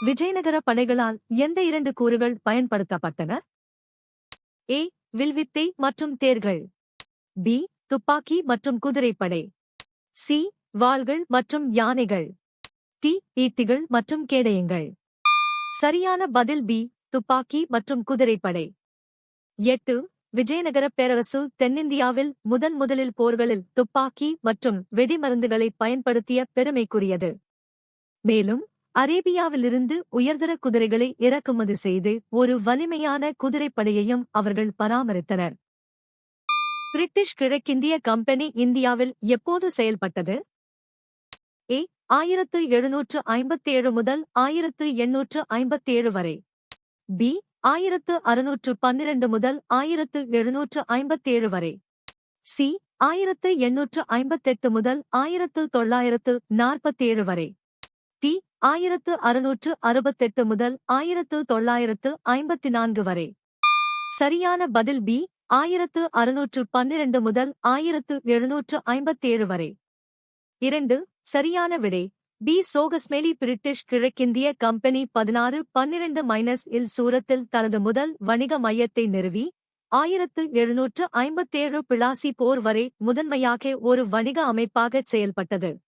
விஜயநகர படைகளால் எந்த இரண்டு கூறுகள் பயன்படுத்தப்பட்டன? ஏ. வில்வித்தை மற்றும் தேர்கள். பி. துப்பாக்கி மற்றும் குதிரைப்படை. சி. வாள்கள் மற்றும் யானைகள். டி. ஈட்டிகள் மற்றும் கேடயங்கள். சரியான பதில் பி. துப்பாக்கி மற்றும் குதிரைப்படை. 8. விஜயநகர பேரரசு தென்னிந்தியாவில் முதலில் போர்களில் துப்பாக்கி மற்றும் வெடிமருந்துகளை பயன்படுத்திய பெருமைக்குரியது. மேலும் அரேபியாவிலிருந்து உயர்தர குதிரைகளை இறக்குமதி செய்து ஒரு வலிமையான குதிரைப்படையையும் அவர்கள் பராமரித்தனர். பிரிட்டிஷ் கிழக்கிந்திய கம்பெனி இந்தியாவில் எப்போது செயல்பட்டது? ஏ. 1757 முதல் 1857 வரை. பி. 1612 முதல் 1757 வரை. சி. 1858 முதல் 1947 வரை. டி. 1668 முதல் 1954 வரை. சரியான பதில் பி. 1612 முதல் 1757 வரை. 2. சரியான விடை பி. சோகஸ்மேலி. பிரிட்டிஷ் கிழக்கிந்திய கம்பெனி 1612 இல் சூரத்தில் தனது முதல் வணிக மையத்தை நிறுவி 1757 பிளாசி போர் வரை முதன்மையாக ஒரு வணிக அமைப்பாகச் செயல்பட்டது.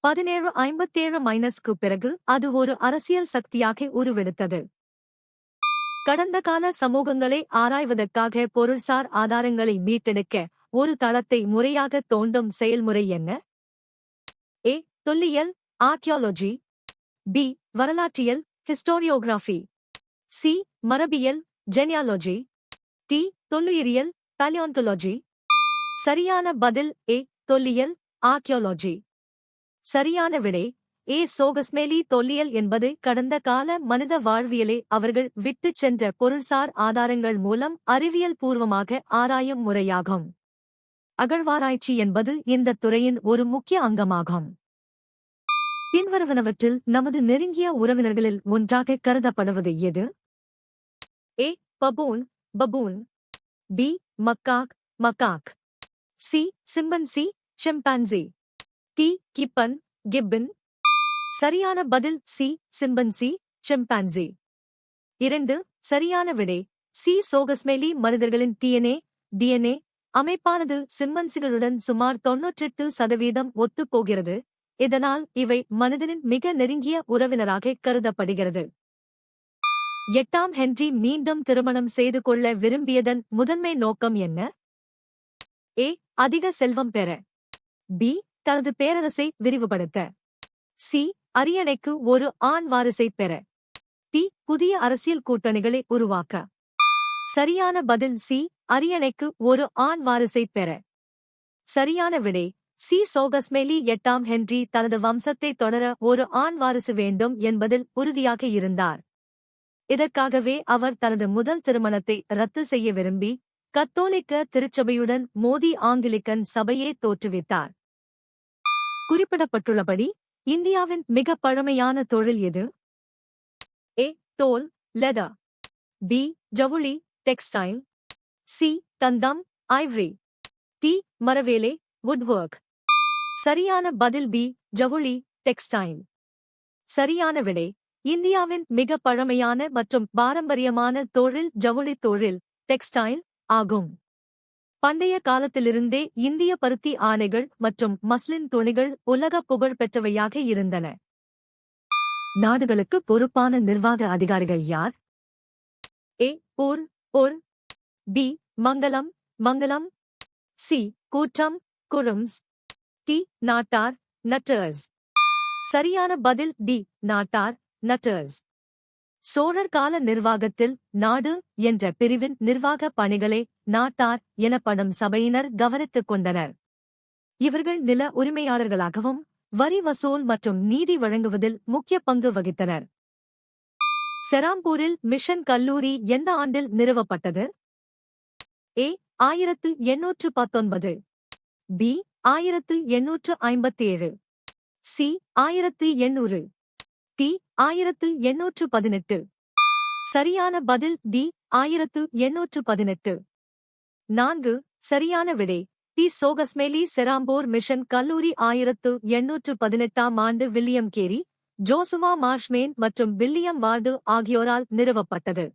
1757 பிறகு அது ஒரு அரசியல் சக்தியாக உருவெடுத்தது. கடந்த கால சமூகங்களை ஆராய்வதற்காக பொருள்சார் ஆதாரங்களை மீட்டெடுக்க ஒரு தளத்தை முறையாக தோண்டும் செயல்முறை என்ன? ஏ. தொல்லியல் ஆர்க்கியாலஜி. பி. வரலாற்றியல் ஹிஸ்டோரியோகிராஃபி. சி. மரபியல் ஜெனியாலஜி. டி. தொல்லுயிரியல் பாலியான்டாலஜி. சரியான பதில் ஏ. தொல்லியல் ஆர்க்கியாலஜி. சரியான விடை ஏ. சோகஸ்மேலி. தொல்லியல் என்பது கடந்த கால மனித வாழ்வியலை அவர்கள் விட்டுச் சென்ற பொருள்சார் ஆதாரங்கள் மூலம் அறிவியல் பூர்வமாக ஆராயும் முறையாகும். அகழ்வாராய்ச்சி என்பது இந்த துறையின் ஒரு முக்கிய அங்கமாகும். பின்வருவனவற்றில் நமது நெருங்கிய உறவினர்களில் ஒன்றாக கருதப்படுவது எது? A. Baboon baboon. B. Macaque macaque. C. Chimpanzee chimpanzee. D. Gibbon gibbon. சரியான பதில் சி. Chimpanzee chimpanzee. 2. சரியான விடை சி. சோகஸ்மேலி. மனிதர்களின் டிஎன்ஏ அமைப்பானது சிம்பன்சிகளுடன் சுமார் 98% ஒத்துப்போகிறது. இதனால் இவை மனிதனின் மிக நெருங்கிய உறவினராக கருதப்படுகிறது. 8ஆம் ஹென்றி மீண்டும் திருமணம் செய்து கொள்ள விரும்பியதன் முதன்மை நோக்கம் என்ன? ஏ. அதிக செல்வம் பெற. பி. தனது பேரரசை விரிவுபடுத்த. சி. அரியணைக்கு ஒரு ஆண் வாரிசை பெற. டி. புதிய அரசியல் கூட்டணிகளை உருவாக்க. சரியான பதில் சி. அரியணைக்கு ஒரு ஆண் வாரிசை பெற. சரியான விடை சி. சோகஸ்மேலி 8ஆம் ஹென்றி தனது வம்சத்தை தொடர ஒரு ஆண் வாரிசு வேண்டும் என்பதில் உறுதியாக இருந்தார். இதற்காகவே அவர் தனது முதல் திருமணத்தை ரத்து செய்ய விரும்பி கத்தோலிக்க திருச்சபையுடன் மோதி ஆங்கிலிக்கன் சபையை தோற்றுவித்தார். குறிப்பிடப்பட்டுள்ளபடி இந்தியாவின் மிக பழமையான தொழில் எது? ஏ. தோல் லெதர். பி. ஜவுளி டெக்ஸ்டைல். சி. தந்தம் ஐவரி. டி. மரவேலை வுட்வொர்க். சரியான பதில் பி. ஜவுளி டெக்ஸ்டைல். சரியான விடை இந்தியாவின் மிக பழமையான மற்றும் பாரம்பரியமான தொழில் ஜவுளி தொழில் டெக்ஸ்டைல் ஆகும். பண்டைய காலத்திலிருந்தே இந்திய பருத்தி ஆடைகள் மற்றும் மஸ்லின் துணிகள் உலக புகழ் பெற்றவையாக இருந்தன. நாடுகளுக்கு பொறுப்பான நிர்வாக அதிகாரிகள் யார்? ஏ. ஊர் பி. மங்கலம் மங்கலம். சி. கூட்டம் குரும்ஸ். டி. நாட்டார் நட்டர்ஸ். சரியான பதில் டி. நாட்டார் நட்டர்ஸ். சோழர் கால நிர்வாகத்தில் நாடு என்ற பிரிவின் நிர்வாக பணிகளை நாட்டார் எனப்படும் சபையினர் கவனித்துக் கொண்டனர். இவர்கள் நில உரிமையாளர்களாகவும் வரி வசூல் மற்றும் நீதி வழங்குவதில் முக்கிய பங்கு வகித்தனர். செராம்பூரில் மிஷன் கல்லூரி எந்த ஆண்டில் நிறுவப்பட்டது? ஏ. 1819. பி. 1857. சி. 1800. டி. 1818. சரியான பதில் டி. 1818. 4. சரியான விடை டி. சோகஸ்மேலி. செராம்பூர் மிஷன் கல்லூரி 1818ஆம் ஆண்டு வில்லியம் கேரி ஜோசுவா மார்ஷ்மேன் மற்றும் வில்லியம் வார்டு ஆகியோரால் நிறுவப்பட்டது.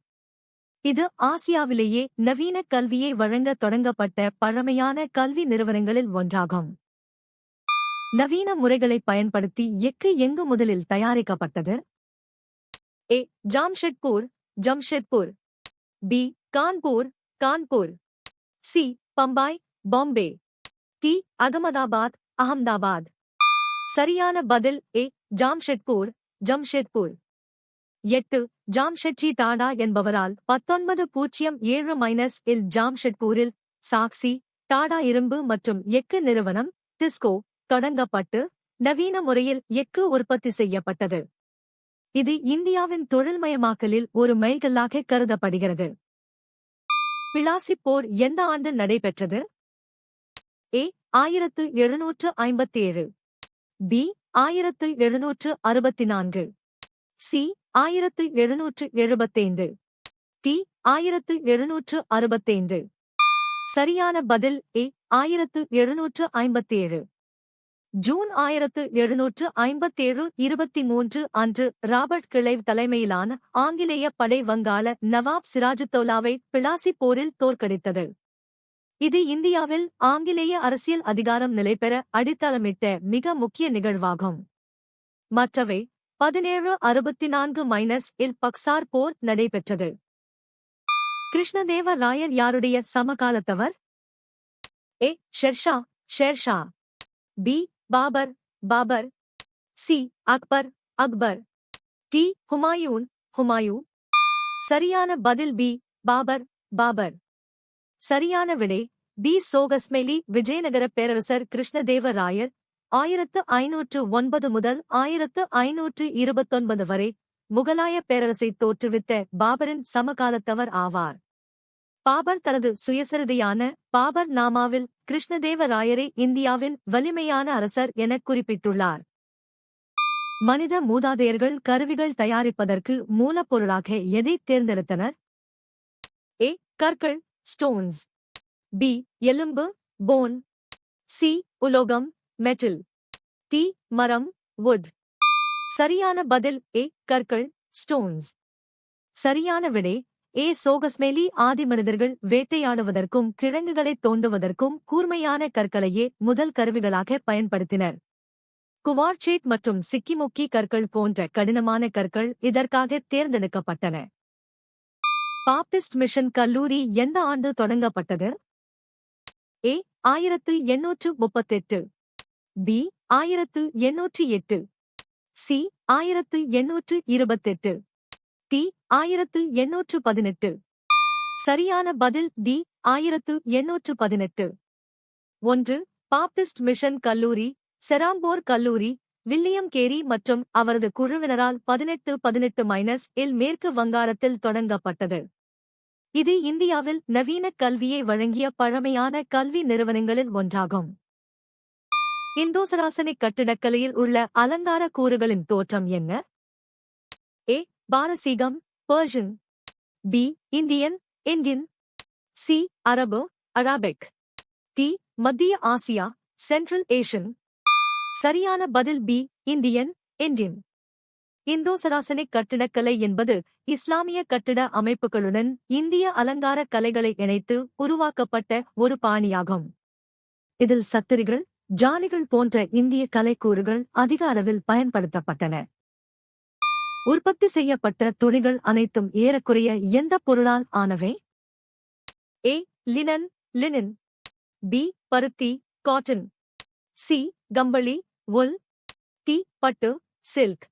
இது ஆசியாவிலேயே நவீன கல்வியை வழங்க தொடங்கப்பட்ட பழமையான கல்வி நிறுவனங்களில் ஒன்றாகும். நவீன முறைகளை பயன்படுத்தி எஃகு எங்கு முதலில் தயாரிக்கப்பட்டது? A. Jamshedpur, Jamshedpur. B. Kanpur, Kanpur. C. Bombay, Bombay. D. Ahmedabad, Ahmedabad. சரியான பதில் ஏ. ஜாம்ஷெட்பூர், ஜம்ஷெத்பூர். 8. ஜாம்ஷெட்ஜி டாடா என்பவரால் 1907 இல் ஜாம்ஷெட்பூரில் சாக்சி, டாடா இரும்பு மற்றும் எஃகு நிறுவனம் டிஸ்கோ தொடங்கப்பட்டு நவீன முறையில் எஃகு உற்பத்தி செய்யப்பட்டது. இது இந்தியாவின் தொழில்மயமாக்கலில் ஒரு மைல்கல்லாக கருதப்படுகிறது. பிளாசிப் போர் எந்த ஆண்டு நடைபெற்றது? ஏ. 1757. பி. 1764. சி. 1775. டி. 1765. சரியான பதில் ஏ. 1757. ஜூன் 1757 23 அன்று ராபர்ட் கிளைவ் தலைமையிலான ஆங்கிலேய படை வங்காள நவாப் சிராஜுத்தௌலாவை பிளாசிப் போரில் தோற்கடித்தது. இது இந்தியாவில் ஆங்கிலேய அரசியல் அதிகாரம் நிலைபெற அடித்தளமிட்ட மிக முக்கிய நிகழ்வாகும். மற்றவை 1764 இல் பக்சார் போர் நடைபெற்றது. கிருஷ்ணதேவ ராயர் யாருடைய சமகாலத்தவர்? A. Shershah, Shershah. B. Babur, Babur. C. Akbar, Akbar. D. Humayun, Humayun. சரியான பதில் பி. பாபர், பாபர். சரியான விடை பி. சோகஸ்மெலி. விஜயநகர பேரரசர் கிருஷ்ணதேவ ராயர் 1509 முதல் 1529 வரை முகலாய பேரரசை தோற்றுவித்த பாபரின் சமகாலத்தவர் ஆவார். பாபர் தனது சுயசரிதையான பாபர் நாமாவில் கிருஷ்ணதேவ ராயரை இந்தியாவின் வலிமையான அரசர் எனக் குறிப்பிட்டுள்ளார். மனித மூதாதையர்கள் கருவிகள் தயாரிப்பதற்கு மூலப்பொருளாக எதைத் தேர்ந்தெடுத்தனர்? ஏ. கற்கள், ஸ்டோன்ஸ். பி. எலும்பு, போன். சி. உலோகம், மெட்டல். டி. மரம், வுட். சரியான பதில் ஏ. கற்கள், ஸ்டோன்ஸ். சரியான விடை ஏ. சோகஸ்மெலி. ஆதி மனிதர்கள் வேட்டையாடுவதற்கும் கிழங்குகளைத் தோண்டுவதற்கும் கூர்மையான கற்களையே முதல் கருவிகளாக பயன்படுத்தினர். குவார்ட்சைட் மற்றும் சிக்கிமுக்கி கற்கள் போன்ற கடினமான கற்கள் இதற்காக தேர்ந்தெடுக்கப்பட்டன. பாப்டிஸ்ட் மிஷன் கல்லூரி எந்த ஆண்டு தொடங்கப்பட்டது? ஏ. 1838. பி. 1808. சி. 1828. டி. 1818. சரியான பதில் டி. 1818. 1. பாப்டிஸ்ட் மிஷன் கல்லூரி, செராம்போர் கல்லூரி, வில்லியம் கேரி மற்றும் அவரது குழுவினரால் 1818 இல் மேற்கு வங்காளத்தில் தொடங்கப்பட்டது. இது இந்தியாவில் நவீன கல்வியை வழங்கிய பழமையான கல்வி நிறுவனங்களில் ஒன்றாகும். இந்தோசராசனிக் கட்டிடக்கலையில் உள்ள அலங்கார கூறுகளின் தோற்றம் என்ன? ஏ. பாரசீகம், Persian. B. Indian, Indian. C. அரபு, அராபிக். டி. மத்திய ஆசியா, சென்ட்ரல் ஏஷியன். சரியான பதில் பி. Indian, Indian. இந்தோசராசனிக் கட்டிடக்கலை என்பது இஸ்லாமிய கட்டிட அமைப்புகளுடன் இந்திய அலங்கார கலைகளை இணைத்து உருவாக்கப்பட்ட ஒரு பாணியாகும். இதில் சத்திரிகள், ஜாலிகள் போன்ற இந்திய கலைக்கூறுகள் அதிக அளவில் பயன்படுத்தப்பட்டன. உற்பத்தி செய்யப்பட்ட துணிகள் அனைத்தும் ஏறக்குறைய எந்த பொருளால் ஆனவை? ஏ. Linen, linen. பி. பருத்தி, காட்டன். சி. கம்பளி, வுல். டி. பட்டு, சில்க்.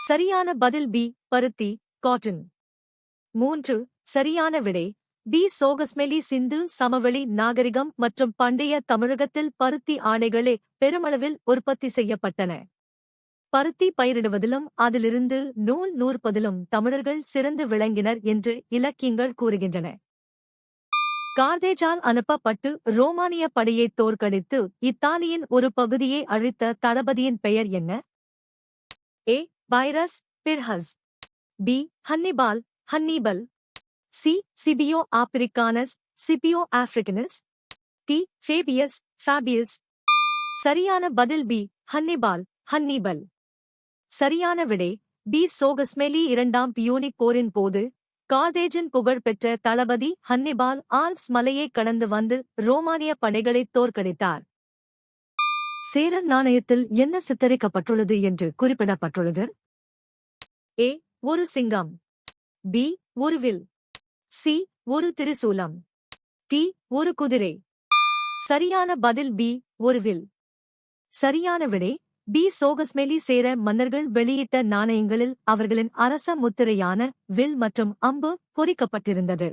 சரியான பதில் பி. பருத்தி, காட்டன். 3. சரியான விடை பி. சோகஸ்மெலி. சிந்து சமவெளி நாகரிகம் மற்றும் பண்டைய தமிழகத்தில் பருத்தி ஆடைகளே பெருமளவில் உற்பத்தி செய்யப்பட்டன. பருத்தி பயிரிடுவதிலும் அதிலிருந்து நூல் நூற்பதிலும் தமிழர்கள் சிறந்து விளங்கினர் என்று இலக்கியங்கள் கூறுகின்றன. கார்தேஜால் அனுப்பப்பட்டு ரோமானிய படையை தோற்கடித்து இத்தாலியின் ஒரு பகுதியை அழித்த தளபதியின் பெயர் என்ன? A. Pyrrhus, Pyrrhus. B. Hannibal, Hannibal. C. Scipio Africanus, Scipio Africanus. D. Fabius, Fabius. சரியான பதில் பி. ஹன்னிபால், ஹன்னீபல். சரியான விடை பி. சோகஸ்மெலி. இரண்டாம் பியூனிக் போரின் போது கார்தேஜின் புகழ்பெற்ற தளபதி ஹன்னிபால் ஆல்ப்ஸ் மலையை கடந்து வந்து ரோமானிய படைகளை தோற்கடித்தார். சேரர் நாணயத்தில் என்ன சித்தரிக்கப்பட்டுள்ளது என்று குறிப்பிடப்பட்டுள்ளது? ஏ. ஒரு சிங்கம். பி. ஒரு வில். சி. ஒரு திரிசூலம். டி. ஒரு குதிரை. சரியான பதில் பி. ஒரு வில். சரியான விடை பி. சோகஸ்மெலி. சேர மன்னர்கள் வெளியிட்ட நாணயங்களில் அவர்களின் அரச முத்திரையான வில் மற்றும் அம்பு பொறிக்கப்பட்டிருந்தது.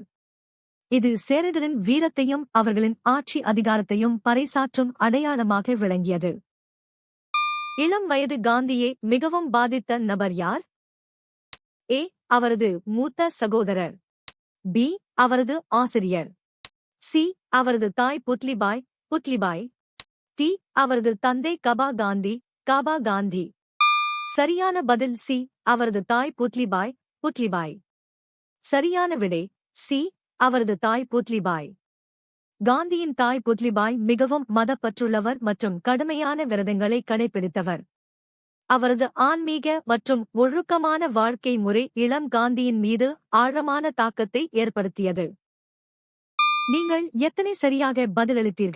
இது சேரர்களின் வீரத்தையும் அவர்களின் ஆட்சி அதிகாரத்தையும் பறைசாற்றும் அடையாளமாக விளங்கியது. இளம் வயது காந்தியை மிகவும் பாதித்த நபர் யார்? ஏ. அவரது மூத்த சகோதரர். பி. அவரது ஆசிரியர். சி. அவரது தாய் புத்லிபாய். டி. அவரது தந்தை கபா காந்தி. சரியான பதில் சி. அவரது தாய் புத்லிபாய். சரியான விடை சி. அவரது தாய் புத்லிபாய். காந்தியின் தாய் புத்லிபாய் மிகவும் மதப்பற்றுள்ளவர் மற்றும் கடுமையான விரதங்களை கடைபிடித்தவர். அவரது ஆன்மீக மற்றும் ஒழுக்கமான வாழ்க்கை முறை இளம் காந்தியின் மீது ஆழமான தாக்கத்தை ஏற்படுத்தியது. நீங்கள் எத்தனை சரியாக பதிலளித்தீர்கள்?